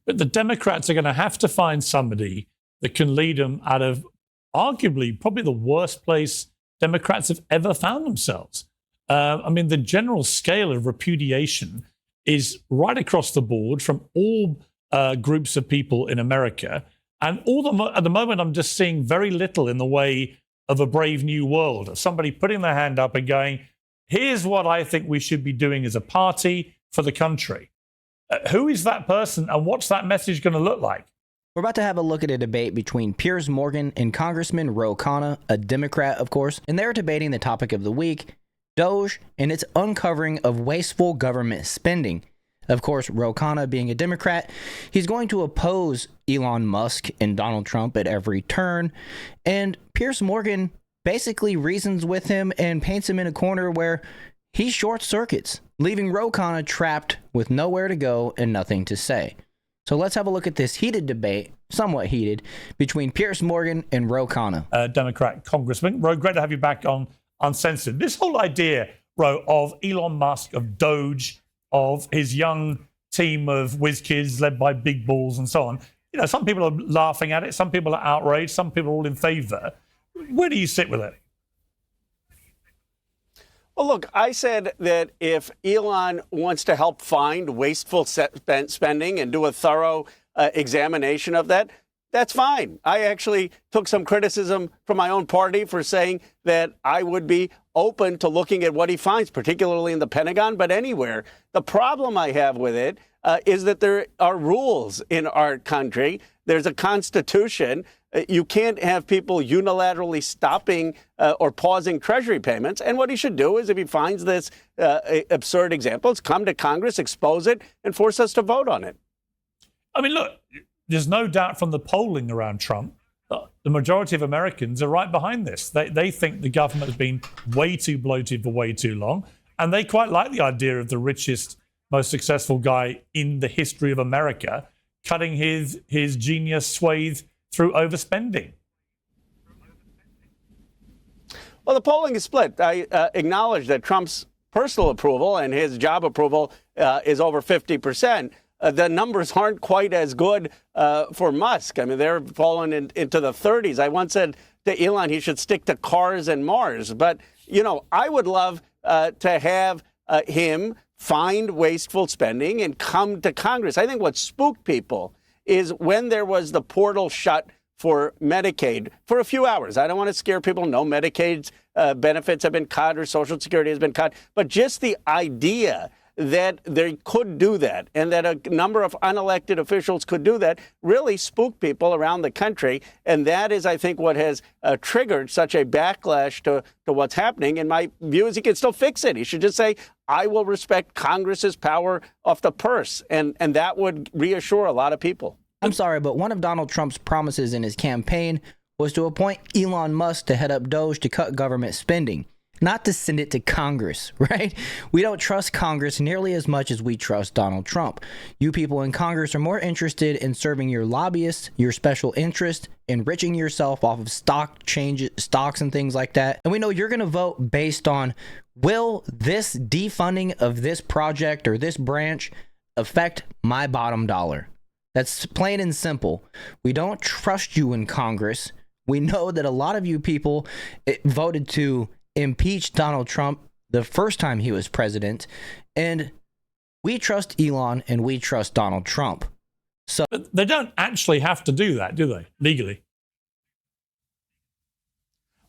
But the Democrats are going to have to find somebody that can lead them out of arguably probably the worst place Democrats have ever found themselves. I mean, the general scale of repudiation is right across the board from all groups of people in America. And at the moment, I'm just seeing very little in the way of a brave new world, of somebody putting their hand up and going, here's what I think we should be doing as a party for the country. Who is that person and what's that message going to look like? We're about to have a look at a debate between Piers Morgan and Congressman Ro Khanna, a Democrat, of course, and they're debating the topic of the week, Doge, and its uncovering of wasteful government spending. Of course, Ro Khanna, being a Democrat, he's going to oppose Elon Musk and Donald Trump at every turn, and Piers Morgan basically reasons with him and paints him in a corner where he short circuits, leaving Ro Khanna trapped with nowhere to go and nothing to say. So let's have a look at this heated debate, somewhat heated, between Piers Morgan and Ro Khanna. Democrat Congressman. Ro, great to have you back on Uncensored. This whole idea, Ro, of Elon Musk, of Doge, of his young team of whiz kids led by big balls and so on, you know, some people are laughing at it, some people are outraged, some people are all in favor. Where do you sit with it? Well, look, I said that if Elon wants to help find wasteful spending and do a thorough examination of that, that's fine. I actually took some criticism from my own party for saying that I would be open to looking at what he finds, particularly in the Pentagon, but anywhere. The problem I have with it is that there are rules in our country. There's a constitution. You can't have people unilaterally stopping or pausing Treasury payments. And what he should do is, if he finds this absurd examples, come to Congress, expose it, and force us to vote on it. I mean, look, there's no doubt from the polling around Trump, the majority of Americans are right behind this. They think the government has been way too bloated for way too long. And they quite like the idea of the richest, most successful guy in the history of America cutting his genius swathe through overspending. Well, the polling is split. I acknowledge that Trump's personal approval and his job approval is over 50%. The numbers aren't quite as good for Musk. I mean, they're falling into the 30s. I once said to Elon he should stick to cars and Mars. But, you know, I would love to have him find wasteful spending and come to Congress. I think what spooked people is when there was the portal shut for Medicaid for a few hours. I don't want to scare people. No Medicaid benefits have been cut or Social Security has been cut. But just the idea that they could do that and that a number of unelected officials could do that really spooked people around the country. And that is, I think, what has triggered such a backlash to what's happening. And my view is he can still fix it. He should just say, I will respect Congress's power off the purse. And that would reassure a lot of people. I'm sorry, but one of Donald Trump's promises in his campaign was to appoint Elon Musk to head up Doge to cut government spending, not to send it to Congress, right? We don't trust Congress nearly as much as we trust Donald Trump. You people in Congress are more interested in serving your lobbyists, your special interest, enriching yourself off of stocks and things like that. And we know you're going to vote based on, will this defunding of this project or this branch affect my bottom dollar? That's plain and simple. We don't trust you in Congress. We know that a lot of you people voted to impeach Donald Trump the first time he was president, and we trust Elon and we trust Donald Trump. So but they don't actually have to do that, do they, legally?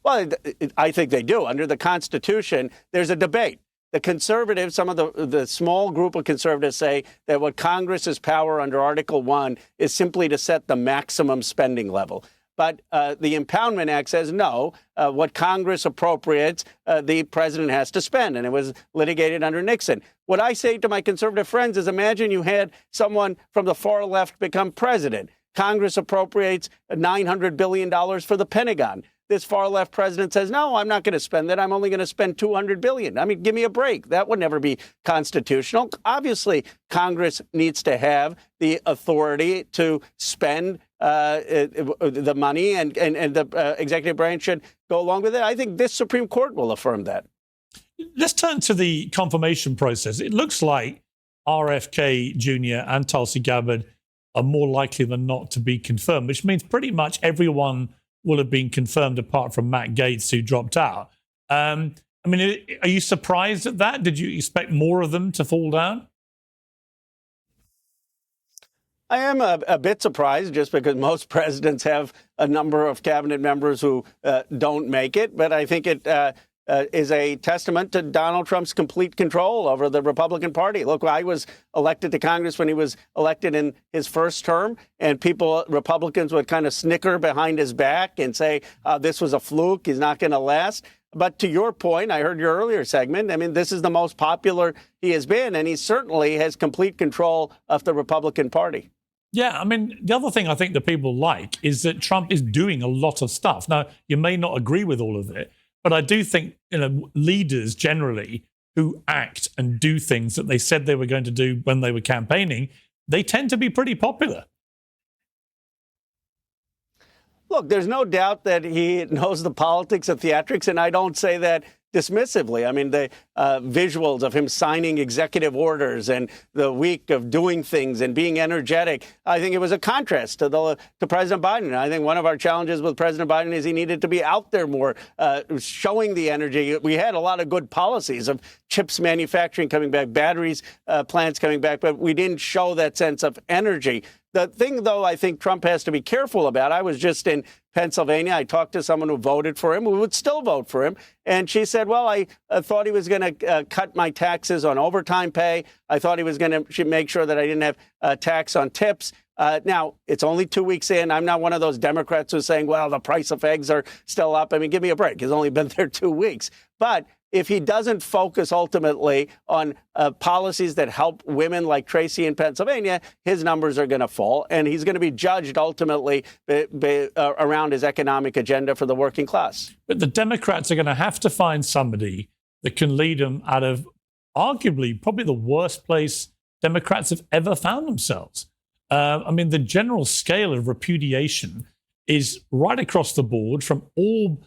Well, I think they do. Under the Constitution, there's a debate. The conservatives, some of the small group of conservatives say that what Congress's power under Article 1 is simply to set the maximum spending level. But the Impoundment Act says no, what Congress appropriates, the president has to spend. And it was litigated under Nixon. What I say to my conservative friends is, imagine you had someone from the far left become president. Congress appropriates $900 billion for the Pentagon. This far left president says, no, I'm not going to spend that. I'm only going to spend $200 billion. I mean, give me a break. That would never be constitutional. Obviously, Congress needs to have the authority to spend the money, and the executive branch should go along with it. I think this Supreme Court will affirm that. Let's turn to the confirmation process. It looks like RFK Jr. and Tulsi Gabbard are more likely than not to be confirmed, which means pretty much everyone will have been confirmed apart from Matt Gaetz, who dropped out. I mean, are you surprised at that? Did you expect more of them to fall down? I am a bit surprised just because most presidents have a number of cabinet members who don't make it. But I think it is a testament to Donald Trump's complete control over the Republican Party. Look, I was elected to Congress when he was elected in his first term, and Republicans would kind of snicker behind his back and say, this was a fluke, he's not going to last. But to your point, I heard your earlier segment, I mean, this is the most popular he has been, and he certainly has complete control of the Republican Party. Yeah, I mean, the other thing I think that people like is that Trump is doing a lot of stuff. Now, you may not agree with all of it, but I do think, leaders generally who act and do things that they said they were going to do when they were campaigning, they tend to be pretty popular. Look, there's no doubt that he knows the politics of theatrics, and I don't say that dismissively. I mean, the visuals of him signing executive orders and the week of doing things and being energetic, I think it was a contrast to President Biden. I think one of our challenges with President Biden is he needed to be out there more, showing the energy. We had a lot of good policies of chips manufacturing coming back, batteries plants coming back, but we didn't show that sense of energy. The thing, though, I think Trump has to be careful about, I was just in Pennsylvania. I talked to someone who voted for him, who would still vote for him. And she said, well, I thought he was going to cut my taxes on overtime pay. I thought he was going to make sure that I didn't have a tax on tips. Now, it's only 2 weeks in. I'm not one of those Democrats who's saying, well, the price of eggs are still up. I mean, give me a break. He's only been there 2 weeks. But if he doesn't focus ultimately on policies that help women like Tracy in Pennsylvania, his numbers are going to fall, and he's going to be judged ultimately around his economic agenda for the working class. But the Democrats are going to have to find somebody that can lead them out of arguably probably the worst place Democrats have ever found themselves. I mean, the general scale of repudiation is right across the board from all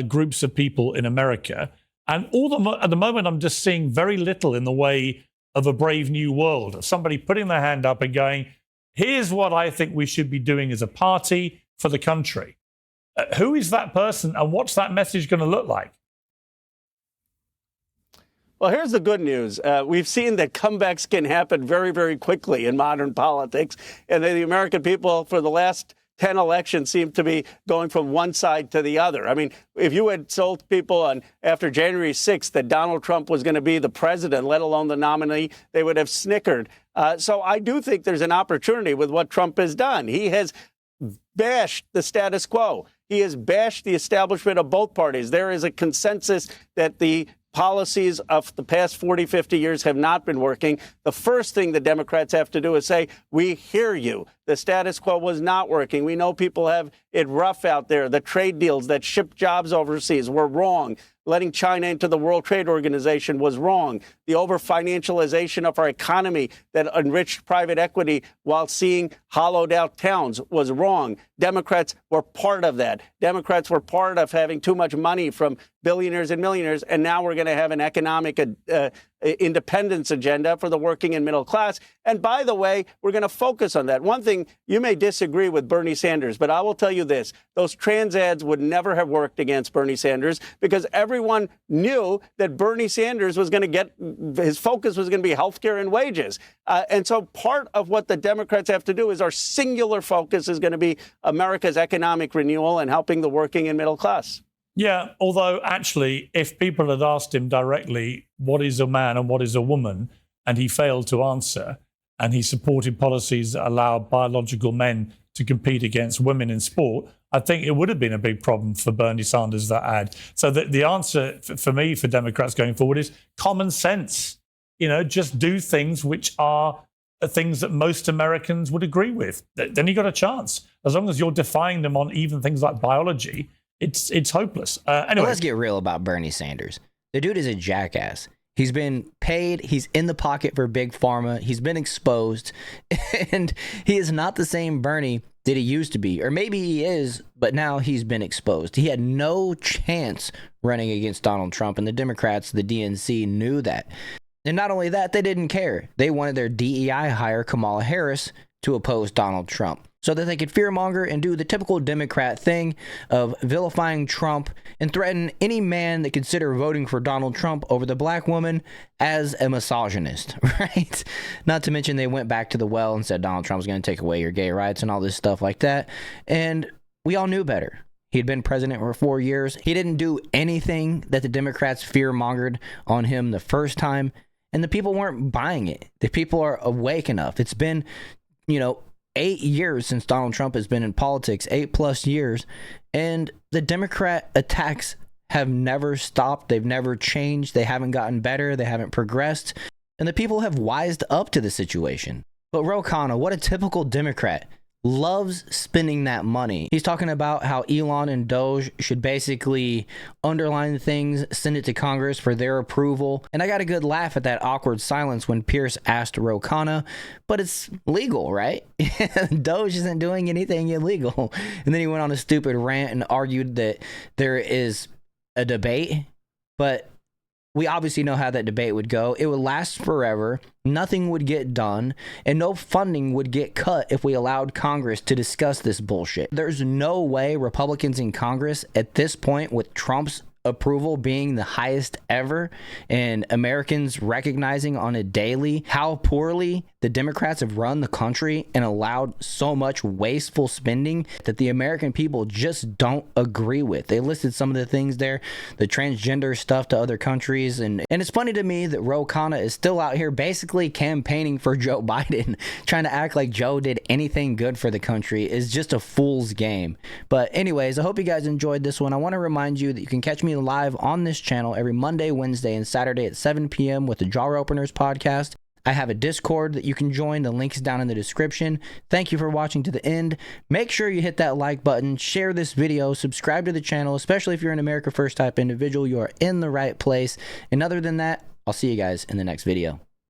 groups of people in America. And at the moment, I'm just seeing very little in the way of a brave new world, of somebody putting their hand up and going, here's what I think we should be doing as a party for the country. Who is that person, and what's that message going to look like? Well, here's the good news. We've seen that comebacks can happen very, very quickly in modern politics. And the American people, for the last 10 elections, seem to be going from one side to the other. I mean, if you had told people after January 6th that Donald Trump was going to be the president, let alone the nominee, they would have snickered. So I do think there's an opportunity with what Trump has done. He has bashed the status quo. He has bashed the establishment of both parties. There is a consensus that the policies of the past 40, 50 years have not been working. The first thing the Democrats have to do is say, we hear you. The status quo was not working. We know people have it rough out there. The trade deals that ship jobs overseas were wrong. Letting China into the World Trade Organization was wrong. The over-financialization of our economy that enriched private equity while seeing hollowed out towns was wrong. Democrats were part of that. Democrats were part of having too much money from billionaires and millionaires, and now we're going to have an economic independence agenda for the working and middle class. And by the way, we're going to focus on that. One thing, you may disagree with Bernie Sanders, but I will tell you this. Those trans ads would never have worked against Bernie Sanders because everyone knew that Bernie Sanders was going to get, his focus was going to be healthcare and wages. And so part of what the Democrats have to do is our singular focus is going to be America's economic renewal and helping the working and middle class. Yeah, although actually, if people had asked him directly, what is a man and what is a woman, and he failed to answer, and he supported policies that allow biological men to compete against women in sport, I think it would have been a big problem for Bernie Sanders, that ad. So the answer for me, for Democrats going forward, is common sense. You know, just do things which are things that most Americans would agree with. Then you got a chance. As long as you're defying them on even things like biology, it's hopeless. Anyway, well, let's get real about Bernie Sanders. The dude is a jackass. He's been paid. He's in the pocket for Big Pharma. He's been exposed. And he is not the same Bernie that he used to be. Or maybe he is, but now he's been exposed. He had no chance running against Donald Trump. And the Democrats, the DNC, knew that. And not only that, they didn't care. They wanted their DEI hire, Kamala Harris, to oppose Donald Trump, so that they could fearmonger and do the typical Democrat thing of vilifying Trump and threaten any man that consider voting for Donald Trump over the black woman as a misogynist, right? Not to mention they went back to the well and said Donald Trump was going to take away your gay rights and all this stuff like that. And we all knew better. He'd been president for 4 years. He didn't do anything that the Democrats fearmongered on him the first time, and the people weren't buying it. The people are awake enough. It's been, 8 years since Donald Trump has been in politics, 8+ years, and the Democrat attacks have never stopped. They've never changed. They haven't gotten better. They haven't progressed, and the people have wised up to the situation. But Ro Khanna, what a typical Democrat, loves spending that money. He's talking about how Elon and Doge should basically underline things, send it to Congress for their approval. And I got a good laugh at that awkward silence when Piers asked Ro Khanna, but it's legal, right? Doge isn't doing anything illegal. And then he went on a stupid rant and argued that there is a debate, but we obviously know how that debate would go. It would last forever. Nothing would get done, and no funding would get cut if we allowed Congress to discuss this bullshit. There's no way Republicans in Congress at this point, with Trump's approval being the highest ever and Americans recognizing on a daily how poorly the Democrats have run the country and allowed so much wasteful spending that the American people just don't agree with. They listed some of the things there, the transgender stuff to other countries, and it's funny to me that Ro Khanna is still out here basically campaigning for Joe Biden. Trying to act like Joe did anything good for the country is just a fool's game. But anyways, I hope you guys enjoyed this one. I want to remind you that you can catch me live on this channel every Monday, Wednesday, and Saturday at 7 p.m. with the Jar Openers podcast. I have a Discord that you can join. The link is down in the description. Thank you for watching to the end. Make sure you hit that like button, share this video, subscribe to the channel, especially if you're an America First type individual. You are in the right place. And other than that, I'll see you guys in the next video.